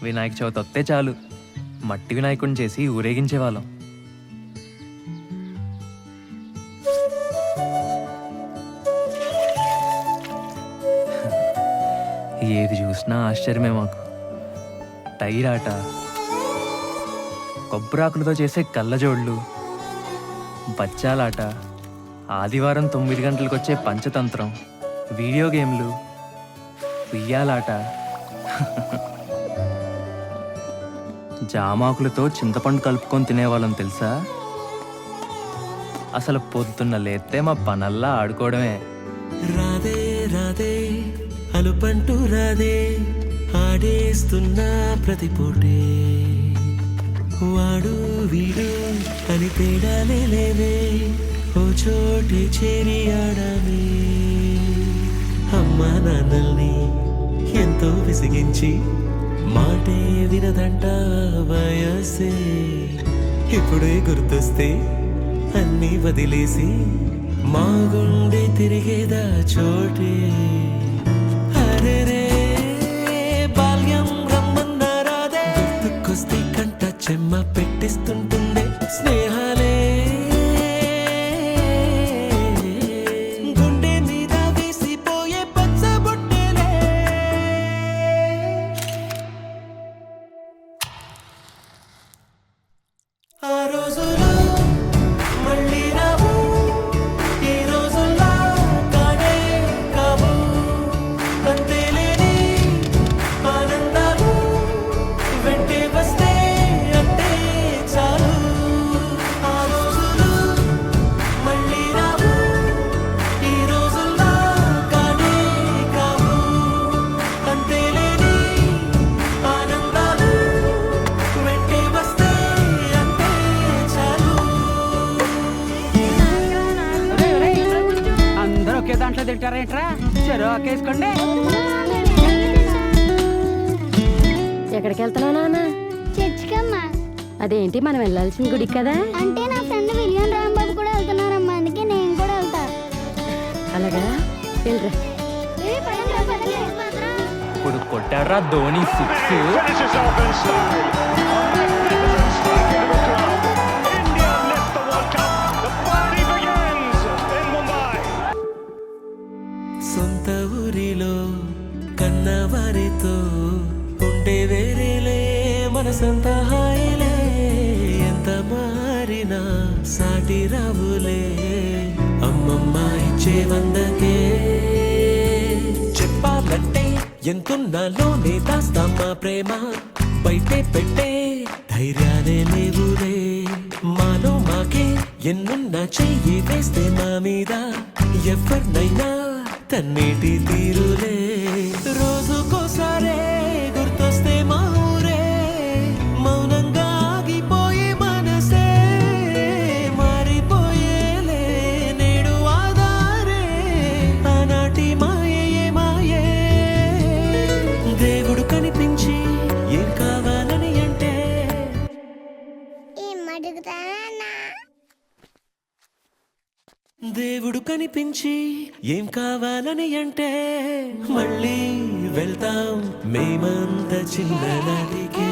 వినాయక చవితి వస్తే చాలు మట్టి వినాయకుడిని చేసి ఊరేగించేవాళ్ళం. ఏది చూసినా ఆశ్చర్యమే మాకు. టైర్ ఆట, కొబ్బరాకులతో చేసే కళ్ళజోళ్ళు, బచ్చాలాట, ఆదివారం 9 గంటలకు వచ్చే పంచతంత్రం, వీడియో గేమ్లు, ఉయ్యాలాట, జామాకులతో చింతపండు కలుపుకొని తినేవాళ్ళం తెలుసా. అసలు పొద్దున్న లేస్తే మా పనల్లా ఆడుకోవడమే. రాదే రాదే అలుపంటూ రాదే ఆడేస్తున్నా ప్రతిపోటే, వాడు వీడు అని తేడాలే లేవే, ఓ చోటే చేరి ఆడమే. అమ్మా నాన్నల్ని ఎంతో విసిగించి మాటే వినదంట వయసే, ఇప్పుడే గుర్తొస్తే అన్నీ వదిలేసి మా గుండె తిరిగేదా చోటే. అరెరే బాల్యం రమ్మన్నారాదే, గుర్తుకొస్తే కంట చెమ్మ పెట్టిస్తుంటుండే స్నేహాలే, గుండె మీద వేసిపోయే పచ్చబొట్టెలే. ఆ రోజులు మళ్ళీ రావు, ఈ రోజుల్లో కానే కావు, అంతేలేని ఆనందాలు వెంటే వస్తే అంటే చాలు. ఆ రోజులు మళ్ళీ రావు, ఈ రోజుల్లో కానే కావు, అంతేలేని ఆనందాలు వెంటే వస్తే అంటే చాలు. అందరూ ఒకే దాంట్లో తింటారేంట్రా? చెరు ఒకేసుకోండి. ఎక్కడికి వెళ్తున్నావు నాన్న? చర్చికమ్మా. అదేంటి మనం వెళ్ళాల్సిన గుడికి కదా? అంటే నా ఫ్రెండ్ విలియం రాంబాబు కూడా వెళ్తున్నారమ్మా, అందుకే నేను కూడా వెళ్తా. అలాగా, వెళ్ళరా. ఇప్పుడు కొట్టాడ్రా Dhoni 6. Finishes off in style. Magnificent striking of a crowd. India lift the World Cup. The party begins in Mumbai. సొంత ఊరిలో కన్నవారితో ఉండే వేరేలే మనసంత హాయిలే, ఎంత మారినా సాటి రావులే, అమ్మమ్మ ఇచ్చే వందకే. చెప్పాలంటే ఎంతున్నాలోనే దాస్తామా ప్రేమ, బయటే పెట్టే ధైర్యాలే లేవులే, మాలో మాకే ఎన్నున్నా చెయ్యి వేస్తే మా మీద ఎవరినైనా తన్నేటి తీరులే. రోజుకోసారే గుర్తొస్తే మా ఊరే, మౌనంగా ఆగిపోయే మనసే మారిపోయేలే నేడు ఆధారే, ఆనాటి మాయే మాయే. దేవుడు కనిపించి ఏం కావాలని అంటే, ఏం అడుగుతానన్నా? దేవుడు కనిపించి ఏం కావాలని అంటే, మళ్ళీ వెళ్తాం మేమంత చిన్ననాటికే.